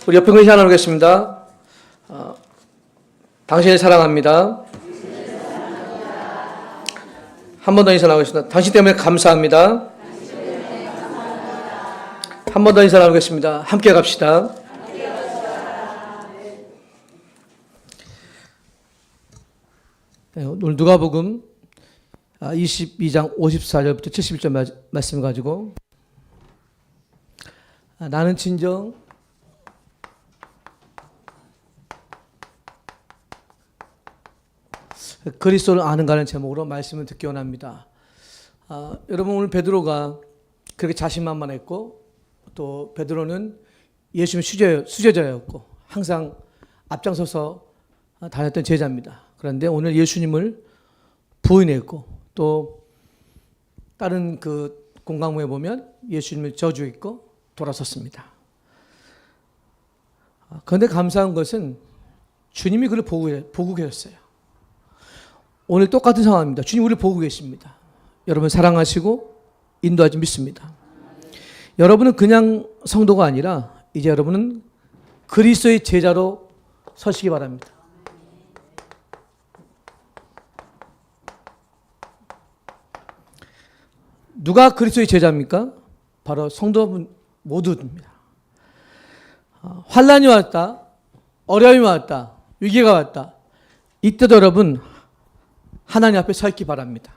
우리 옆에 분이 나누겠습니다. 당신을 사랑합니다. 한 번 더 인사 나누겠습니다. 당신 때문에 감사합니다. 한 번 더 인사 나누겠습니다. 함께 갑시다. 네, 오늘 누가복음 22장 54절부터 71절 말씀을 가지고 나는 진정 그리스도를 아는가라는 제목으로 말씀을 듣기 원합니다. 여러분, 오늘 베드로가 그렇게 자신만만했고 또 베드로는 예수님 수제자였고 항상 앞장서서 다녔던 제자입니다. 그런데 오늘 예수님을 부인했고 또 다른 그 공강모에 보면 예수님을 저주했고 돌아섰습니다. 그런데 감사한 것은 주님이 그를 보고 계셨어요. 오늘 똑같은 상황입니다. 주님 우리를 보고 계십니다. 여러분 사랑하시고 인도하지 믿습니다. 여러분은 그냥 성도가 아니라 이제 여러분은 그리스도의 제자로 서시기 바랍니다. 누가 그리스도의 제자입니까? 바로 성도분 모두입니다. 환난이 왔다, 어려움이 왔다, 위기가 왔다. 이때도 여러분 하나님 앞에 서 있기 바랍니다.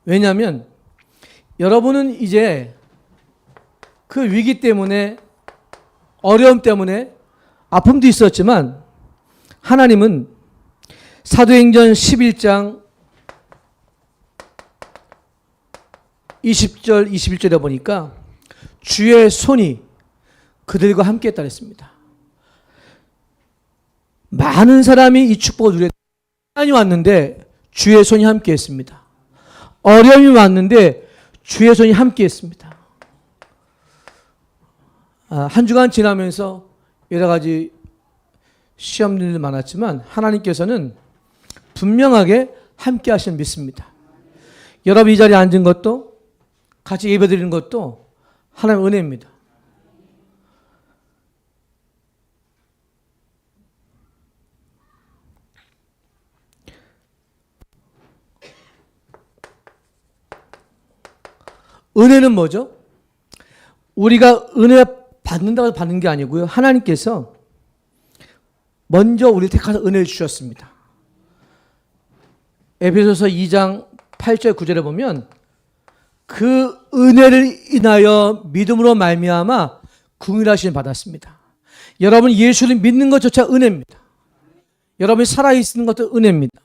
왜냐하면 여러분은 이제 그 위기 때문에 어려움 때문에 아픔도 있었지만 하나님은 사도행전 11장 20절 21절에 보니까 주의 손이 그들과 함께 했다 그랬습니다. 많은 사람이 이 축복을 누렸다. 환난이 왔는데 주의 손이 함께 했습니다. 어려움이 왔는데 주의 손이 함께 했습니다. 한 주간 지나면서 여러 가지 시험들이 많았지만 하나님께서는 분명하게 함께 하시는 믿습니다. 여러분 이 자리에 앉은 것도 같이 예배드리는 것도 하나님의 은혜입니다. 은혜는 뭐죠? 우리가 은혜 받는다고 받는 게 아니고요. 하나님께서 먼저 우리를 택하셔서 은혜를 주셨습니다. 에베소서 2장 8절 9절에 보면 그 은혜를 인하여 믿음으로 말미암아 긍휼하심을 받았습니다. 여러분 예수를 믿는 것조차 은혜입니다. 여러분이 살아있는 것도 은혜입니다.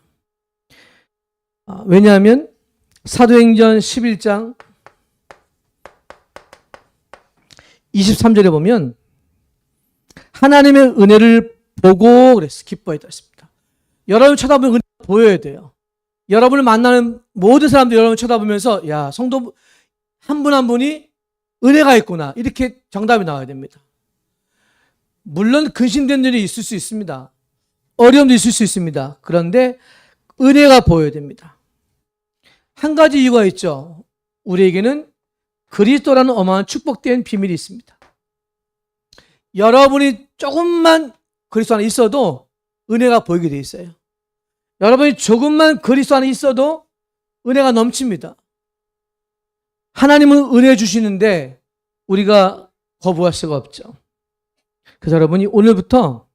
왜냐하면 사도행전 11장 23절에 보면 하나님의 은혜를 보고 그랬어요. 기뻐했다 했습니다. 여러분 쳐다보면 은혜가 보여야 돼요. 여러분을 만나는 모든 사람들이 여러분을 쳐다보면서 야, 성도 한 분 한 분이 은혜가 있구나. 이렇게 정답이 나와야 됩니다. 물론 근심된 일이 있을 수 있습니다. 어려움도 있을 수 있습니다. 그런데 은혜가 보여야 됩니다. 한 가지 이유가 있죠. 우리에게는 그리스도라는 어마어마한 축복된 비밀이 있습니다. 여러분이 조금만 그리스도 안에 있어도 은혜가 보이게 돼 있어요. 여러분이 조금만 그리스도 안에 있어도 은혜가 넘칩니다. 하나님은 은혜 주시는데 우리가 거부할 수가 없죠. 그래서 여러분이 오늘부터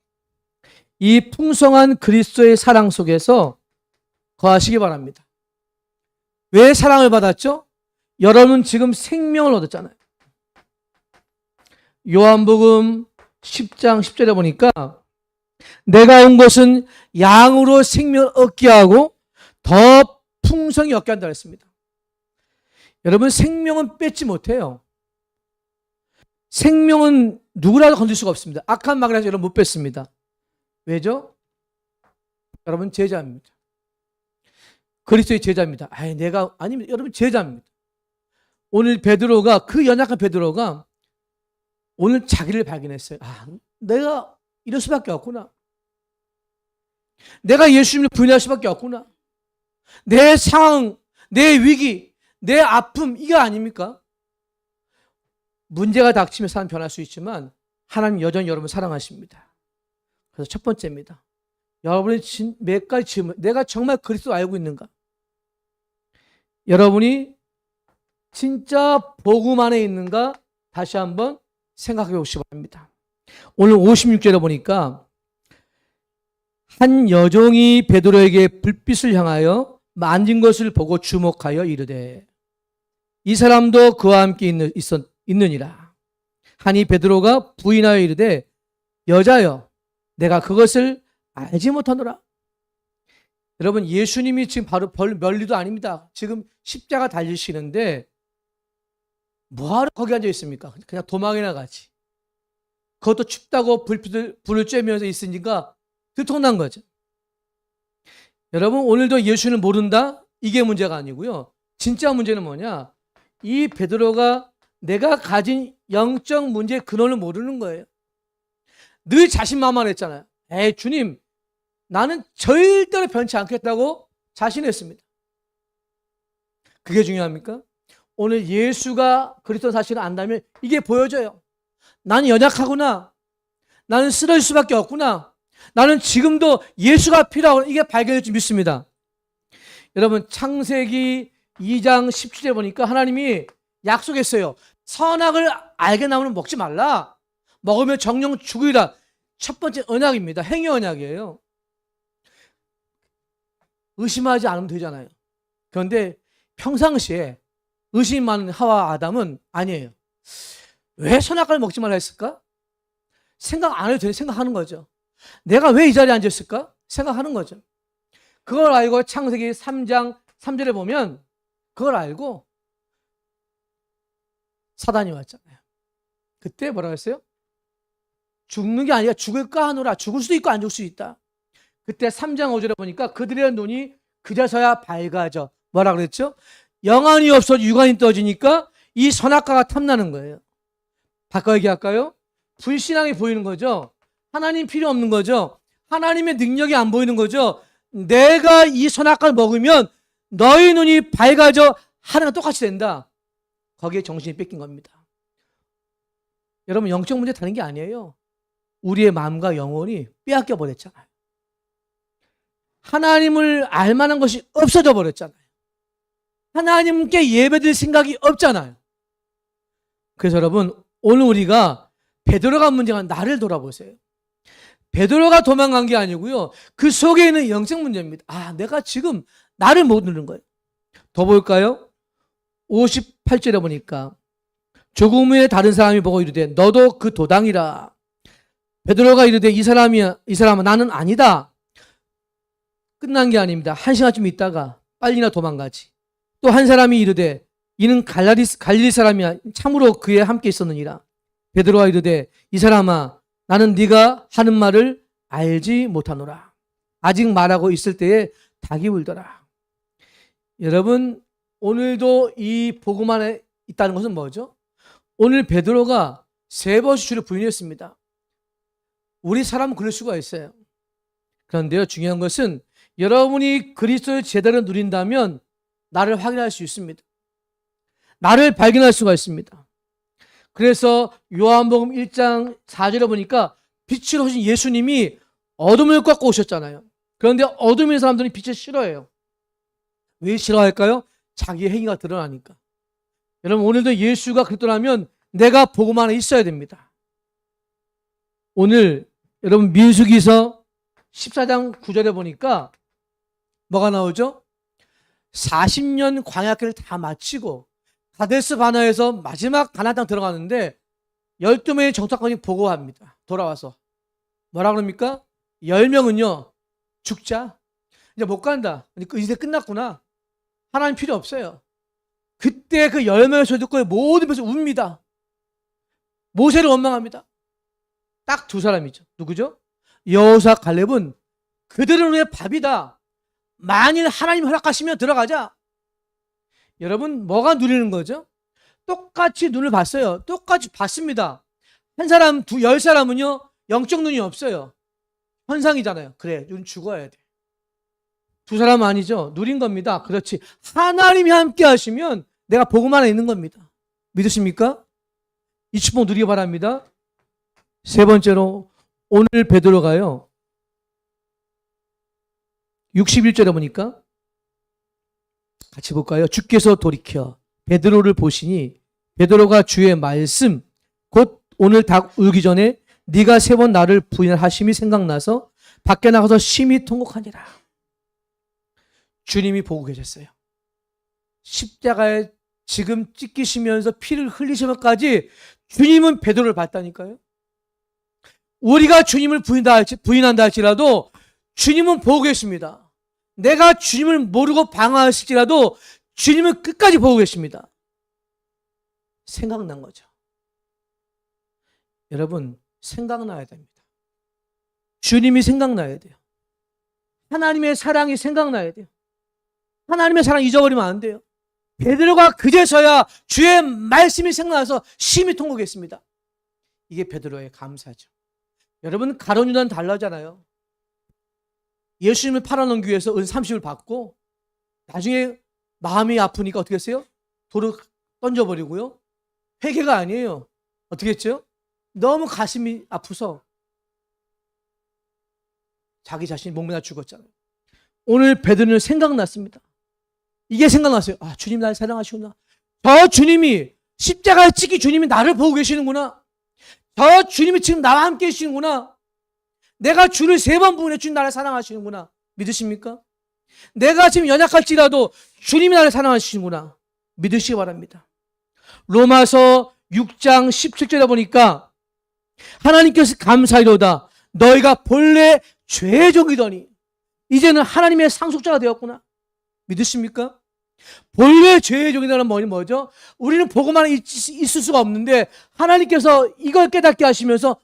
이 풍성한 그리스도의 사랑 속에서 거하시기 바랍니다. 왜 사랑을 받았죠? 여러분은 지금 생명을 얻었잖아요. 요한복음 10장 10절에 보니까 내가 온 것은 양으로 생명을 얻게 하고 더 풍성히 얻게 한다 했습니다. 여러분 생명은 뺏지 못해요. 생명은 누구라도 건질 수가 없습니다. 악한 마귀라서 여러분 못 뺏습니다. 왜죠? 여러분 제자입니다. 그리스도의 제자입니다. 아닙니다. 여러분 제자입니다. 오늘 베드로가 그 연약한 베드로가 오늘 자기를 발견했어요. 내가 이럴 수밖에 없구나. 내가 예수님을 부인할 수밖에 없구나. 내 상황, 내 위기, 내 아픔 이게 아닙니까? 문제가 닥치면 사람 변할 수 있지만 하나님 여전히 여러분을 사랑하십니다. 그래서 첫 번째입니다. 여러분이 몇 가지 질문, 내가 정말 그리스도 알고 있는가? 여러분이 진짜 복음 안에 있는가? 다시 한번 생각해 보시기 바랍니다. 오늘 56절에 보니까 한 여종이 베드로에게 불빛을 향하여 만진 것을 보고 주목하여 이르되 이 사람도 그와 함께 있느니라. 하니 베드로가 부인하여 이르되 여자여 내가 그것을 알지 못하노라. 여러분 예수님이 지금 바로 멀리도 아닙니다. 지금 십자가 달리시는데 뭐하러 거기 앉아 있습니까? 그냥 도망이나 가지. 그것도 춥다고 불을 쬐면서 있으니까 들통난 거죠. 여러분 오늘도 예수를 모른다? 이게 문제가 아니고요. 진짜 문제는 뭐냐? 이 베드로가 내가 가진 영적 문제의 근원을 모르는 거예요. 늘 자신만만했잖아요. 에이 주님 나는 절대로 변치 않겠다고 자신했습니다. 그게 중요합니까? 오늘 예수가 그리스도 사실을 안다면 이게 보여져요. 나는 연약하구나. 나는 쓰러질 수밖에 없구나. 나는 지금도 예수가 필요하구나. 이게 발견될 줄 믿습니다. 여러분 창세기 2장 17절 보니까 하나님이 약속했어요. 선악을 알게 나무는 먹지 말라. 먹으면 정령 죽으리라. 첫 번째 언약입니다. 행위 언약이에요. 의심하지 않으면 되잖아요. 그런데 평상시에 의심 많은 하와 아담은 아니에요. 왜 선악과를 먹지 말라 했을까? 생각 안 해도 되는 생각하는 거죠. 내가 왜 이 자리에 앉았을까? 생각하는 거죠. 그걸 알고 창세기 3장 3절에 보면 그걸 알고 사단이 왔잖아요. 그때 뭐라고 했어요? 죽는 게 아니라 죽을까 하노라. 죽을 수도 있고 안 죽을 수도 있다. 그때 3장 5절에 보니까 그들의 눈이 그제서야 밝아져. 뭐라 그랬죠? 영안이 없어 육안이 떠지니까 이 선악과가 탐나는 거예요. 바꿔 얘기할까요? 불신앙이 보이는 거죠. 하나님 필요 없는 거죠. 하나님의 능력이 안 보이는 거죠. 내가 이 선악과를 먹으면 너희 눈이 밝아져 하나가 똑같이 된다. 거기에 정신이 뺏긴 겁니다. 여러분 영적 문제 다른 게 아니에요. 우리의 마음과 영혼이 빼앗겨 버렸잖아요. 하나님을 알 만한 것이 없어져 버렸잖아요. 하나님께 예배드릴 생각이 없잖아요. 그래서 여러분 오늘 우리가 베드로가 문제가 나를 돌아보세요. 베드로가 도망간 게 아니고요. 그 속에 있는 영적 문제입니다. 아, 내가 지금 나를 못 누른 거예요. 더 볼까요? 58절에 보니까 조금 후에 다른 사람이 보고 이르되 너도 그 도당이라. 베드로가 이르되 이 사람은 나는 아니다. 끝난 게 아닙니다. 한 시간쯤 있다가 빨리나 도망가지. 또 한 사람이 이르되 이는 갈릴리 사람이야. 참으로 그에 함께 있었느니라. 베드로가 이르되 이 사람아 나는 네가 하는 말을 알지 못하노라. 아직 말하고 있을 때에 닭이 울더라. 여러분 오늘도 이 복음 안에 있다는 것은 뭐죠? 오늘 베드로가 3번씩 주를 부인했습니다. 우리 사람은 그럴 수가 있어요. 그런데요 중요한 것은 여러분이 그리스도를 제대로 누린다면 나를 확인할 수 있습니다. 나를 발견할 수가 있습니다. 그래서 요한복음 1장 4절에 보니까 빛으로 오신 예수님이 어둠을 꺾고 오셨잖아요. 그런데 어둠인 사람들은 빛을 싫어해요. 왜 싫어할까요? 자기의 행위가 드러나니까. 여러분 오늘도 예수가 그리스도라면 내가 복음 안에 있어야 됩니다. 오늘 여러분 민수기서 14장 9절에 보니까 뭐가 나오죠? 40년 광야길을 다 마치고 가데스 바네아에서 마지막 가나안 땅 들어가는데 12명의 정탐관이 보고합니다. 돌아와서 뭐라 그럽니까? 10명은요 죽자. 이제 못 간다. 이제 끝났구나. 하나님 필요 없어요. 그때 그 10명의 소리 듣고 모든 백성이 웁니다. 모세를 원망합니다. 딱 2사람이죠. 누구죠? 여호수아 갈렙은 그들은 왜 밥이다. 만일 하나님 허락하시면 들어가자. 여러분 뭐가 누리는 거죠? 똑같이 눈을 봤어요. 똑같이 봤습니다. 한 사람, 10사람은요 영적 눈이 없어요. 현상이잖아요. 그래, 눈 죽어야 돼. 2사람은 아니죠. 누린 겁니다. 그렇지. 하나님이 함께 하시면 내가 복음 안에 있는 겁니다. 믿으십니까? 이 축복 누리기 바랍니다. 세 번째로 오늘 베드로가요. 61절에 보니까 같이 볼까요? 주께서 돌이켜 베드로를 보시니 베드로가 주의 말씀 곧 오늘 닭 울기 전에 네가 3번 나를 부인하심이 생각나서 밖에 나가서 심히 통곡하니라. 주님이 보고 계셨어요. 십자가에 지금 찢기시면서 피를 흘리시면까지 주님은 베드로를 봤다니까요. 우리가 주님을 부인한다 할지라도 주님은 보고 계십니다. 내가 주님을 모르고 방황했을지라도 주님은 끝까지 보고 계십니다. 생각난 거죠. 여러분, 생각나야 됩니다. 주님이 생각나야 돼요. 하나님의 사랑이 생각나야 돼요. 하나님의 사랑 잊어버리면 안 돼요. 베드로가 그제서야 주의 말씀이 생각나서 심히 통곡했습니다. 이게 베드로의 감사죠. 여러분, 가룟 유다는 달라잖아요. 예수님을 팔아넘기 위해서 은 30을 받고 나중에 마음이 아프니까 어떻게 했어요? 돌을 던져버리고요. 회개가 아니에요. 어떻게 했죠? 너무 가슴이 아프서 자기 자신이 목매나 죽었잖아요. 오늘 베드로는 생각났습니다. 이게 생각났어요. 아, 주님 나를 사랑하시구나. 저 주님이 십자가에 찍기 주님이 나를 보고 계시는구나. 저 주님이 지금 나와 함께 계시는구나. 내가 주를 3번 부인해 주님 나를 사랑하시는구나. 믿으십니까? 내가 지금 연약할지라도 주님이 나를 사랑하시는구나. 믿으시기 바랍니다. 로마서 6장 17절에 보니까 하나님께서 감사이로다. 너희가 본래 죄의 종이더니 이제는 하나님의 상속자가 되었구나. 믿으십니까? 본래 죄의 종이라는 말이 뭐죠? 우리는 보고만 있을 수가 없는데 하나님께서 이걸 깨닫게 하시면서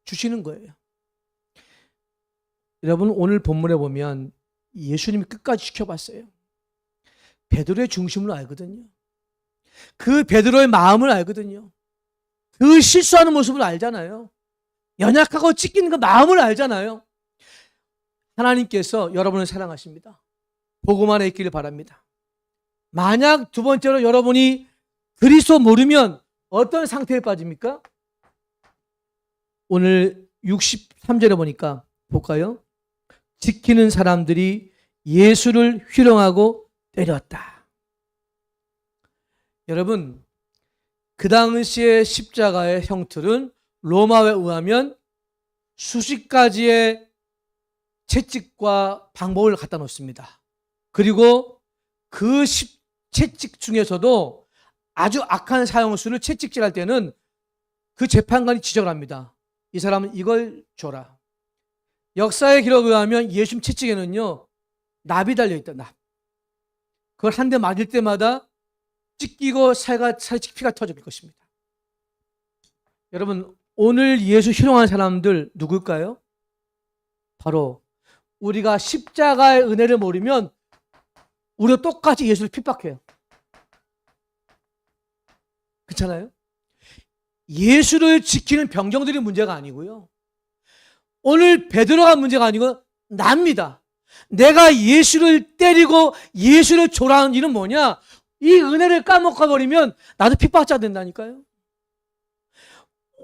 주시는 거예요. 여러분, 오늘 본문에 보면 예수님이 끝까지 지켜봤어요. 베드로의 중심을 알거든요. 그 베드로의 마음을 알거든요. 그 실수하는 모습을 알잖아요. 연약하고 찢기는 그 마음을 알잖아요. 하나님께서 여러분을 사랑하십니다. 보고만 있기를 바랍니다. 만약 두 번째로 여러분이 그리스도 모르면 어떤 상태에 빠집니까? 오늘 63절에 보니까 볼까요? 지키는 사람들이 예수를 희롱하고 때렸다. 여러분, 그 당시의 십자가의 형틀은 로마에 의하면 수십 가지의 채찍과 방법을 갖다 놓습니다. 그리고 그 채찍 중에서도 아주 악한 사형수를 채찍질할 때는 그 재판관이 지적을 합니다. 이 사람은 이걸 줘라. 역사의 기록에 의하면 예수님 채찍에는요, 납이 달려있다. 납. 그걸 한 대 맞을 때마다 찢기고 살짝 피가 터질 것입니다. 여러분, 오늘 예수 희롱하는 사람들 누굴까요? 바로 우리가 십자가의 은혜를 모르면 우리가 똑같이 예수를 핍박해요. 그렇잖아요? 예수를 지키는 병정들이 문제가 아니고요. 오늘 베드로가 문제가 아니고 납니다. 내가 예수를 때리고 예수를 조라는 일은 뭐냐? 이 은혜를 까먹어버리면 나도 핍박자 된다니까요.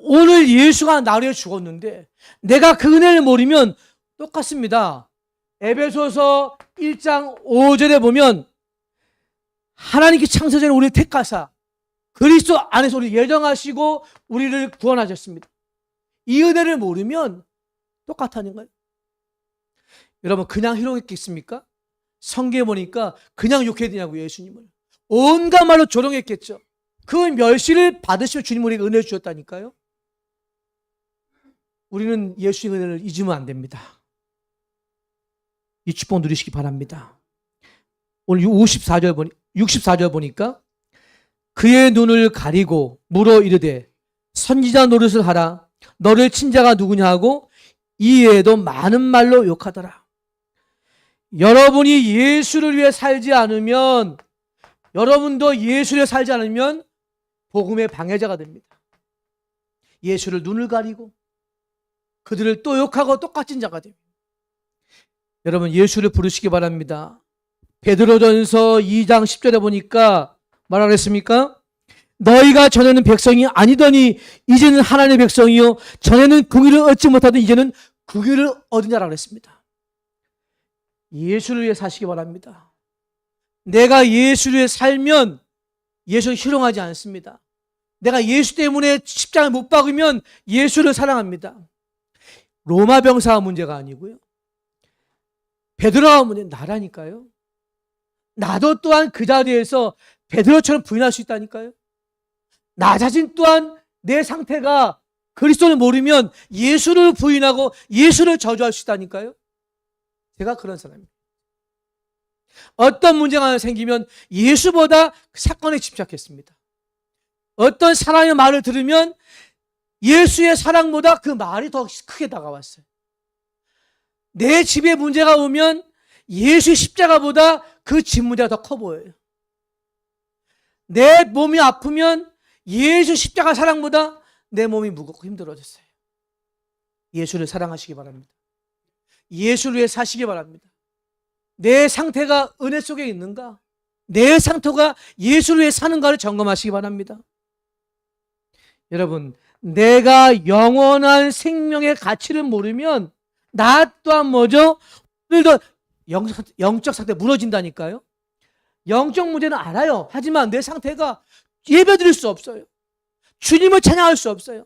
오늘 예수가 나를 위해 죽었는데 내가 그 은혜를 모르면 똑같습니다. 에베소서 1장 5절에 보면 하나님께 창세전에 우리를 택하사 그리스도 안에서 우리를 예정하시고 우리를 구원하셨습니다. 이 은혜를 모르면 똑같다는 거예요. 여러분, 그냥 희롱했겠습니까? 성경에 보니까 그냥 욕해야 되냐고, 예수님을. 온갖 말로 조롱했겠죠. 그 멸시를 받으시며 주님 우리에게 은혜를 주셨다니까요. 우리는 예수의 은혜를 잊으면 안 됩니다. 이 축복 누리시기 바랍니다. 오늘 64절 보니까 그의 눈을 가리고 물어 이르되 선지자 노릇을 하라. 너를 친 자가 누구냐 하고 이외에도 많은 말로 욕하더라. 여러분이 예수를 위해 살지 않으면, 여러분도 예수를 위해 살지 않으면 복음의 방해자가 됩니다. 예수를 눈을 가리고 그들을 또 욕하고 똑같은 자가 됩니다. 여러분, 예수를 부르시기 바랍니다. 베드로전서 2장 10절에 보니까 뭐라 그랬습니까? 너희가 전에는 백성이 아니더니 이제는 하나님의 백성이요 전에는 공의를 얻지 못하던 이제는 공의를 얻으냐라고 그랬습니다. 예수를 위해 사시기 바랍니다. 내가 예수를 위해 살면 예수는 희롱하지 않습니다. 내가 예수 때문에 십자가를 못 박으면 예수를 사랑합니다. 로마 병사가 문제가 아니고요. 베드로가 문제, 나라니까요. 나도 또한 그 자리에서 베드로처럼 부인할 수 있다니까요. 나 자신 또한 내 상태가 그리스도를 모르면 예수를 부인하고 예수를 저주할 수 있다니까요. 제가 그런 사람입니다. 어떤 문제가 하나 생기면 예수보다 그 사건에 집착했습니다. 어떤 사람의 말을 들으면 예수의 사랑보다 그 말이 더 크게 다가왔어요. 내 집에 문제가 오면 예수의 십자가보다 그 집 문제가 더 커 보여요. 내 몸이 아프면 예수 십자가 사랑보다 내 몸이 무겁고 힘들어졌어요. 예수를 사랑하시기 바랍니다. 예수를 위해 사시기 바랍니다. 내 상태가 은혜 속에 있는가? 내 상태가 예수를 위해 사는가를 점검하시기 바랍니다. 여러분, 내가 영원한 생명의 가치를 모르면 나 또한 뭐죠? 오늘도 영적 상태 무너진다니까요. 영적 문제는 알아요. 하지만 내 상태가 예배드릴 수 없어요. 주님을 찬양할 수 없어요.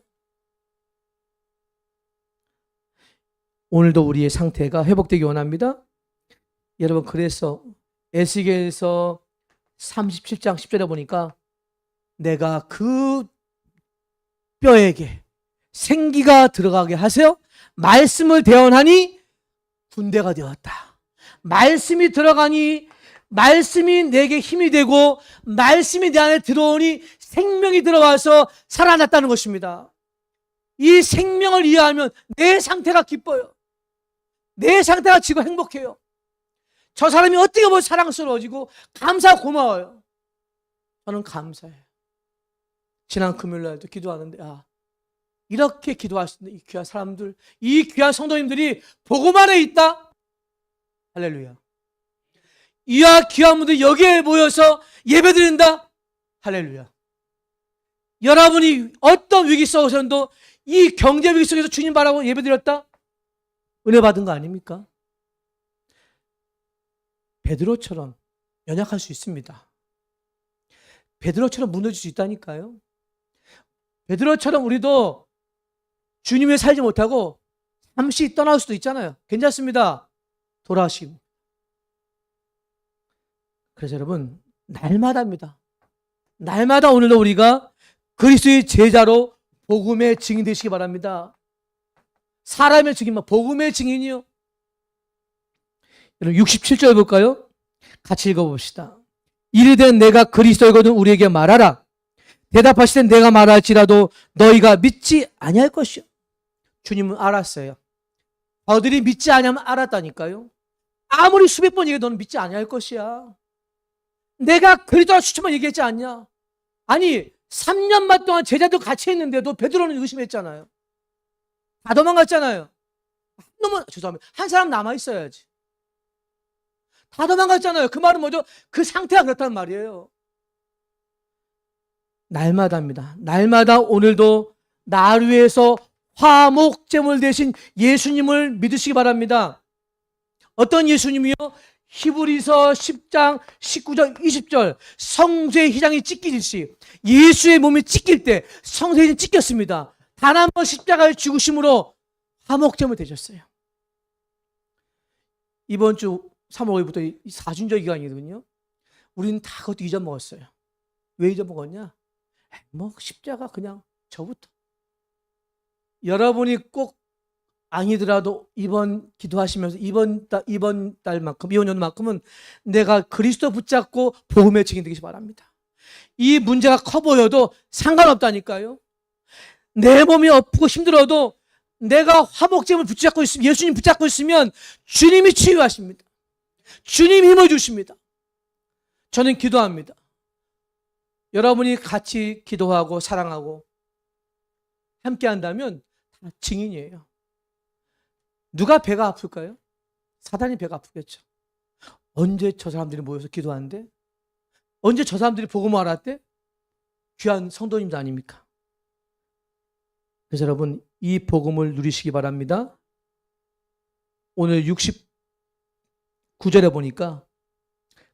오늘도 우리의 상태가 회복되기 원합니다. 여러분, 그래서 에스겔서 37장 10절에 보니까 내가 그 뼈에게 생기가 들어가게 하세요. 말씀을 대언하니 군대가 되었다. 말씀이 들어가니 말씀이 내게 힘이 되고 말씀이 내 안에 들어오니 생명이 들어와서 살아났다는 것입니다. 이 생명을 이해하면 내 상태가 기뻐요. 내 상태가 지금 행복해요. 저 사람이 어떻게 보면 사랑스러워지고 감사하고 고마워요. 저는 감사해요. 지난 금요일날도 기도하는데 이렇게 기도할 수 있는 이 귀한 사람들, 이 귀한 성도님들이 복음 안에 있다. 할렐루야. 이와 귀한 분들 여기에 모여서 예배드린다. 할렐루야. 여러분이 어떤 위기 속에서도 이 경제 위기 속에서 주님 바라고 예배드렸다. 은혜 받은 거 아닙니까? 베드로처럼 연약할 수 있습니다. 베드로처럼 무너질 수 있다니까요. 베드로처럼 우리도 주님을 살지 못하고 잠시 떠날 수도 있잖아요. 괜찮습니다. 돌아오시고. 그래서 여러분, 날마다입니다. 날마다 오늘도 우리가 그리스도의 제자로 복음의 증인 되시기 바랍니다. 사람의 증인만 복음의 증인이요. 여러분 67절 볼까요? 같이 읽어봅시다. 이르된 내가 그리스도이거든 우리에게 말하라. 대답하시되 내가 말할지라도 너희가 믿지 아니할 것이요. 주님은 알았어요. 너희들이 믿지 아니하면 알았다니까요. 아무리 수백 번 얘기해도 너는 믿지 아니할 것이야. 내가 그리스도라 추천만 얘기했지 않냐? 아니 3년만 동안 제자들 같이 했는데도 베드로는 의심했잖아요. 다 도망갔잖아요. 죄송합니다. 한 사람 남아있어야지. 다 도망갔잖아요. 그 말은 뭐죠? 그 상태가 그렇다는 말이에요. 날마다입니다. 날마다 오늘도 나를 위해서 화목제물 대신 예수님을 믿으시기 바랍니다. 어떤 예수님이요? 히브리서 10장 19절 20절 성소의 휘장이 찢기듯이 예수의 몸이 찢길 때 성소의 휘장이 찢겼습니다. 단 한 번 십자가의 죽으심으로 화목제물 되셨어요. 이번 주 3월 5일부터 사순절 기간이거든요. 우리는 다 그것도 잊어먹었어요. 왜 잊어먹었냐? 십자가 그냥 저부터. 여러분이 꼭 아니더라도 이번 기도하시면서 이번 달만큼 이번 연만큼은 내가 그리스도 붙잡고 복음의 증인 되기 바랍니다. 이 문제가 커 보여도 상관없다니까요. 내 몸이 아프고 힘들어도 내가 화목제물 붙잡고 있으면 예수님 붙잡고 있으면 주님이 치유하십니다. 주님이 힘을 주십니다. 저는 기도합니다. 여러분이 같이 기도하고 사랑하고 함께 한다면 다 증인이에요. 누가 배가 아플까요? 사단이 배가 아프겠죠. 언제 저 사람들이 모여서 기도하는데? 언제 저 사람들이 복음을 알았대? 귀한 성도님도 아닙니까? 그래서 여러분, 이 복음을 누리시기 바랍니다. 오늘 69절에 보니까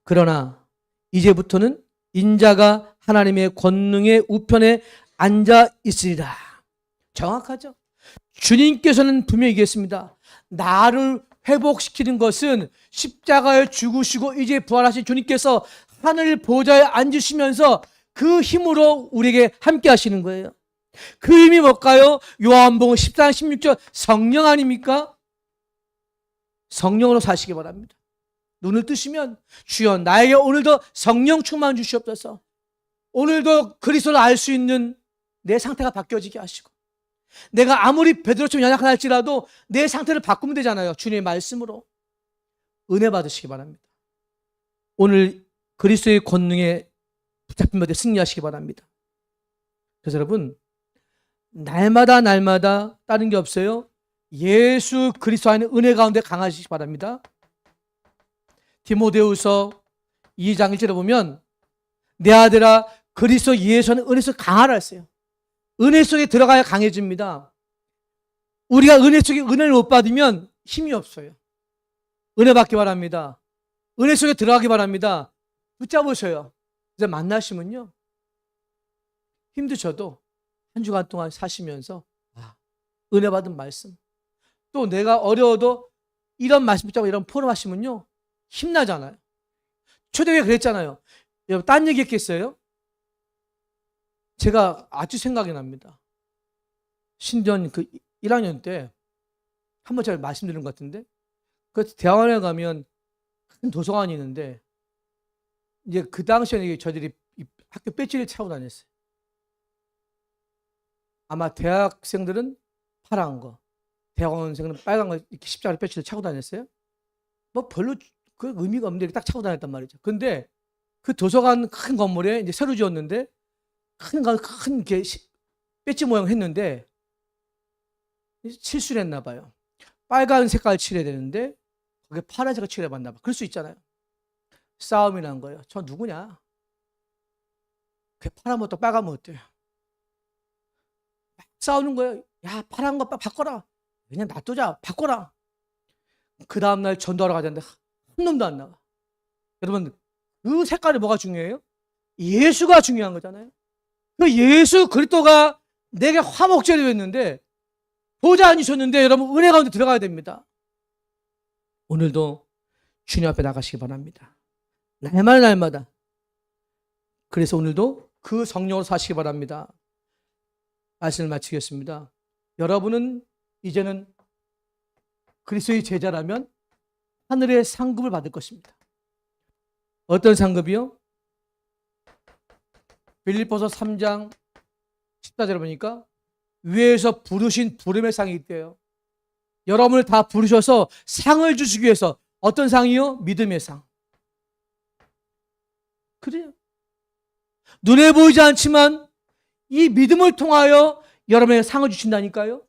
그러나 이제부터는 인자가 하나님의 권능의 우편에 앉아 있으리라. 정확하죠? 주님께서는 분명히 얘기했습니다. 나를 회복시키는 것은 십자가에 죽으시고 이제 부활하신 주님께서 하늘 보좌에 앉으시면서 그 힘으로 우리에게 함께 하시는 거예요. 그 힘이 뭘까요? 요한복음 14장 16절 성령 아닙니까? 성령으로 사시기 바랍니다. 눈을 뜨시면 주여 나에게 오늘도 성령 충만 주시옵소서. 오늘도 그리스도를 알 수 있는 내 상태가 바뀌어지게 하시고, 내가 아무리 베드로처럼 연약하다 할지라도 내 상태를 바꾸면 되잖아요. 주님의 말씀으로. 은혜 받으시기 바랍니다. 오늘 그리스도의 권능에 붙잡힌 것에 승리하시기 바랍니다. 그래서 여러분, 날마다 다른 게 없어요. 예수 그리스도 안에 은혜 가운데 강하시기 바랍니다. 디모데후서 2장 1절에 보면 내 아들아 그리스도 예수 안에 은혜 속에 강하라 했어요. 은혜 속에 들어가야 강해집니다. 우리가 은혜 속에 은혜를 못 받으면 힘이 없어요. 은혜 받기 바랍니다. 은혜 속에 들어가기 바랍니다. 붙잡으셔요. 이제 만나시면요, 힘드셔도 한 주간 동안 사시면서 은혜 받은 말씀, 또 내가 어려워도 이런 말씀 붙잡고 이런 포럼 하시면요 힘나잖아요. 초대교회 그랬잖아요. 여러분 딴 얘기 했겠어요? 제가 아주 생각이 납니다. 신전 그 1학년 때 한번 제가 말씀드린 것 같은데, 그 대학원에 가면 큰 도서관이 있는데 이제 그 당시에 저희들이 학교 배지를 차고 다녔어요. 아마 대학생들은 파란 거, 대학원생들은 빨간 거 이렇게 십자가 배지를 차고 다녔어요. 뭐 별로 그 의미가 없는데 딱 차고 다녔단 말이죠. 근데 그 도서관 큰 건물에 이제 새로 지었는데 큰 이렇게 배지 모양 했는데 실수를 했나 봐요. 빨간 색깔 칠해야 되는데 거기에 파란색을 칠해봤나 봐. 그럴 수 있잖아요. 싸움이 난 거예요. 저 누구냐? 그 파란 것도 빨간 거 어때요? 싸우는 거예요. 야, 파란 거 바꿔라. 그냥 놔두자. 바꿔라. 그 다음날 전도하러 가자는데 한 놈도 안 나가. 여러분, 그 색깔이 뭐가 중요해요? 예수가 중요한 거잖아요. 그 예수 그리스도가 내게 화목제로 했는데 보좌 앉으셨는데 여러분 은혜 가운데 들어가야 됩니다. 오늘도 주님 앞에 나가시기 바랍니다. 날마다. 그래서 오늘도 그 성령으로 사시기 바랍니다. 말씀을 마치겠습니다. 여러분은 이제는 그리스도의 제자라면 하늘의 상급을 받을 것입니다. 어떤 상급이요? 빌립보서 3장 14절에 보니까 위에서 부르신 부름의 상이 있대요. 여러분을 다 부르셔서 상을 주시기 위해서. 어떤 상이요? 믿음의 상. 그래요. 눈에 보이지 않지만 이 믿음을 통하여 여러분에게 상을 주신다니까요.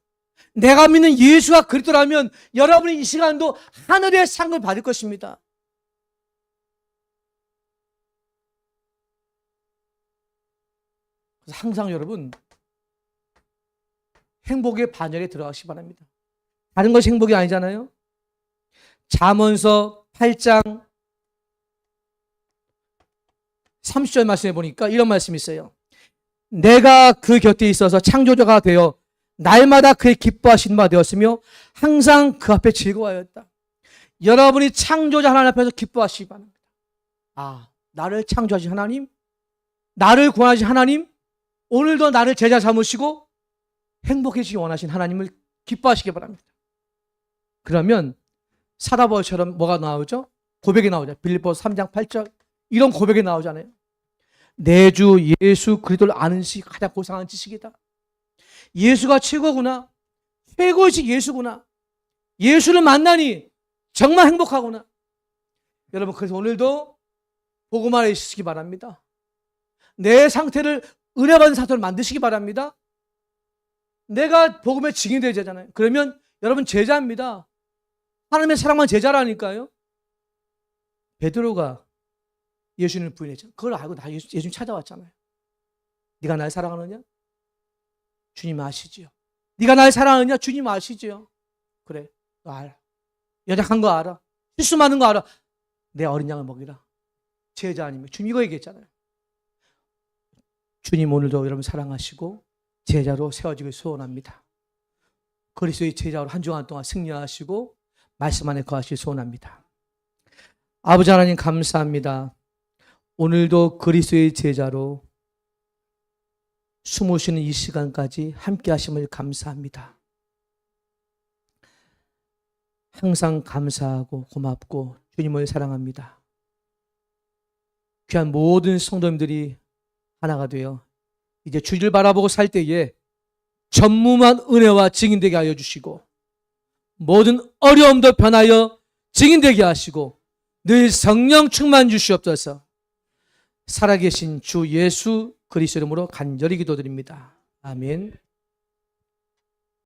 내가 믿는 예수가 그리스도라면 여러분이 이 시간도 하늘의 상을 받을 것입니다. 그래서 항상 여러분 행복의 반열에 들어가시기 바랍니다. 다른 것이 행복이 아니잖아요. 잠언서 8장 30절 말씀해 보니까 이런 말씀이 있어요. 내가 그 곁에 있어서 창조자가 되어 날마다 그의 기뻐하시는 바 되었으며 항상 그 앞에 즐거워하였다. 여러분이 창조자 하나님 앞에서 기뻐하시기 바랍니다. 나를 창조하신 하나님, 나를 구원하신 하나님, 오늘도 나를 제자 삼으시고 행복해지기 원하신 하나님을 기뻐하시기 바랍니다. 그러면 사라버처럼 뭐가 나오죠? 고백이 나오죠. 빌립보서 3장 8절 이런 고백이 나오잖아요. 내 주 예수 그리스도를 아는 것이 가장 고상한 지식이다. 예수가 최고구나. 최고이신 예수구나. 예수를 만나니 정말 행복하구나. 여러분, 그래서 오늘도 복음 안에 있으시기 바랍니다. 내 상태를 은혜 받은 상태로 만드시기 바랍니다. 내가 복음의 증인이 되잖아요. 그러면 여러분 제자입니다. 하나님의 사랑만 제자라니까요. 베드로가 예수님을 부인했죠. 그걸 알고 나 예수님 찾아왔잖아요. 네가 날 사랑하느냐? 주님 아시지요. 네가 날 사랑하느냐? 주님 아시지요. 그래, 너 알아. 연약한 거 알아. 실수 많은 거 알아. 내 어린 양을 먹이라. 제자 아니면 주님 이거 얘기했잖아요. 주님 오늘도 여러분 사랑하시고 제자로 세워지길 소원합니다. 그리스도의 제자로 한 주간 동안 승리하시고 말씀 안에 거하시길 소원합니다. 아버지 하나님 감사합니다. 오늘도 그리스도의 제자로 숨을 쉬는 이 시간까지 함께 하심을 감사합니다. 항상 감사하고 고맙고 주님을 사랑합니다. 귀한 모든 성도님들이 하나가 되어 이제 주를 바라보고 살 때에 전무한 은혜와 증인되게 하여 주시고 모든 어려움도 변하여 증인되게 하시고 늘 성령 충만 주시옵소서. 살아계신 주 예수 그리스도 이름으로 간절히 기도드립니다. 아멘.